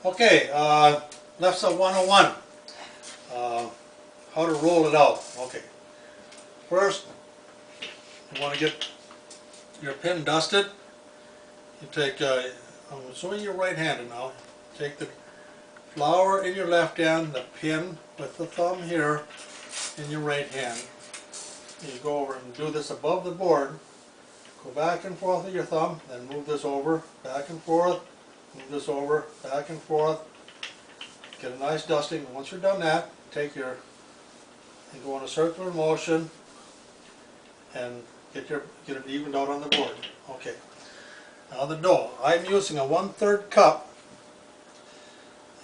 Okay, Lefse 101, how to roll it out. Okay, first you want to get your pin dusted. You take, I'm showing you right-handed now, take the flour in your left hand, the pin with the thumb here in your right hand. You go over and do this above the board. Go back and forth with your thumb, then move this over, back and forth, move this over, back and forth. Get a nice dusting. Once you're done that, take your, and go in a circular motion and get it evened out on the board. Okay. Now the dough. I'm using a 1/3 cup,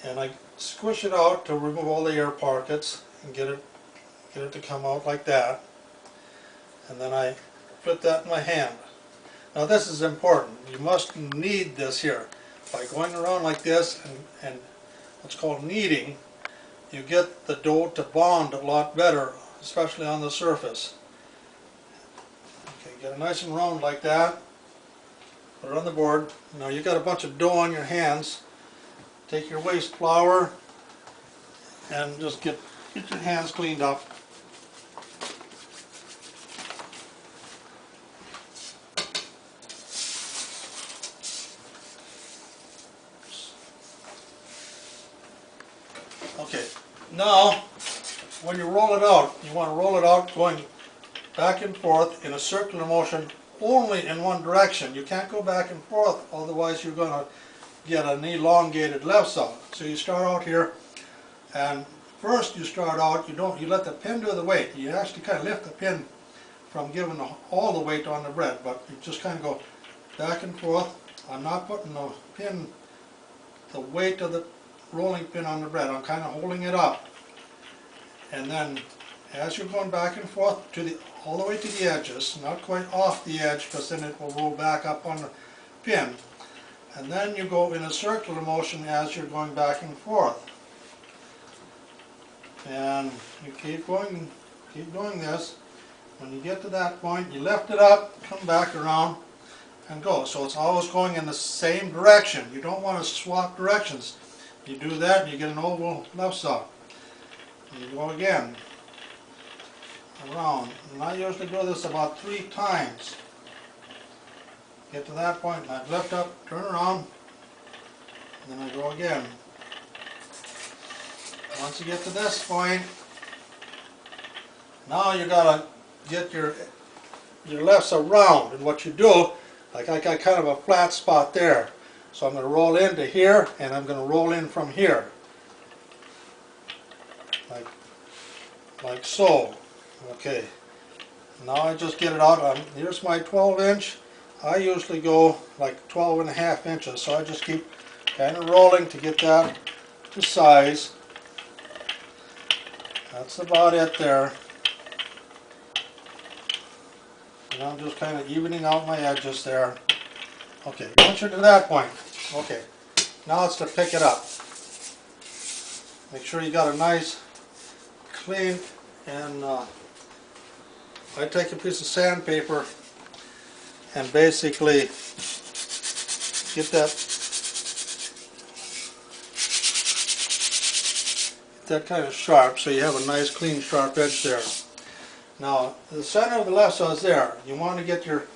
and I squish it out to remove all the air pockets and get it to come out like that. And then I put that in my hand. Now this is important. You must knead this here. By going around like this and what's called kneading, you get the dough to bond a lot better, especially on the surface. Okay, get it nice and round like that. Put it on the board. Now you got a bunch of dough on your hands. Take your waste flour and just get your hands cleaned up. Okay, now when you roll it out, you want to roll it out going back and forth in a circular motion only in one direction. You can't go back and forth, otherwise you're going to get an elongated lefse. So you start out here, and first you start out, you let the pin do the weight. You actually kind of lift the pin from giving all the weight on the bread, but you just kind of go back and forth. I'm not putting the weight of the rolling pin on the bread. I'm kind of holding it up, and then as you're going back and forth all the way to the edges, not quite off the edge, because then it will roll back up on the pin, and then you go in a circular motion as you're going back and forth, and you keep doing this. When you get to that point, you lift it up, come back around, and go. So it's always going in the same direction. You don't want to swap directions. You do that and you get an oval lefse. You go again, around. And I usually do this about 3 times. Get to that point, and I lift up, turn around, and then I go again. Once you get to this point, now you gotta get your lefse round. And what you do, like I got kind of a flat spot there. So I'm going to roll into here, and I'm going to roll in from here, like so. Okay. Now I just get it out. Here's my 12-inch. I usually go like 12.5 inches, so I just keep kind of rolling to get that to size. That's about it there. And I'm just kind of evening out my edges there. Okay, once you're to that point, okay, now it's to pick it up. Make sure you got a nice, clean, and I take a piece of sandpaper and basically get that kind of sharp, so you have a nice, clean, sharp edge there. Now, the center of the lefse is there. You want to get your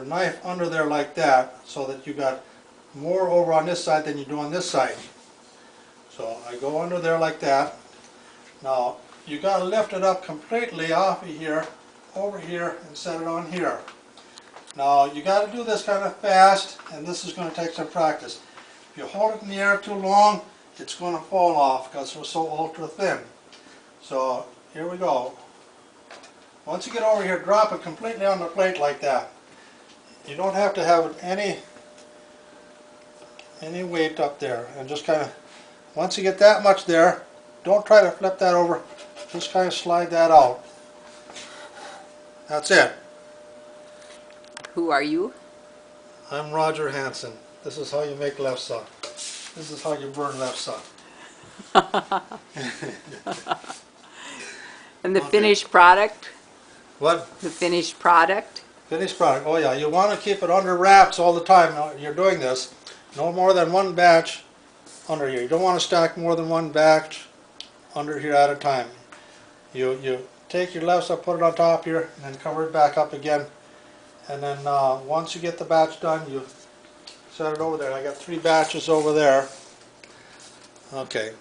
knife under there like that, so that you got more over on this side than you do on this side. So I go under there like that. Now you got to lift it up completely off of here, over here, and set it on here. Now you got to do this kind of fast, and this is going to take some practice. If you hold it in the air too long, it's going to fall off because we're so ultra thin. So here we go. Once you get over here, drop it completely on the plate like that. You don't have to have any weight up there, and just kind of, once you get that much there, don't try to flip that over, just kind of slide that out. That's it. Who are you? I'm Roger Hansen. This is how you make lefse. This is how you burn lefse. And the finished product? What? The finished product? Finished product. Oh yeah, you want to keep it under wraps all the time. You're doing this. No more than one batch under here. You don't want to stack more than one batch under here at a time. You take your Lefse, put it on top here, and then cover it back up again. And then once you get the batch done, you set it over there. I got 3 batches over there. Okay.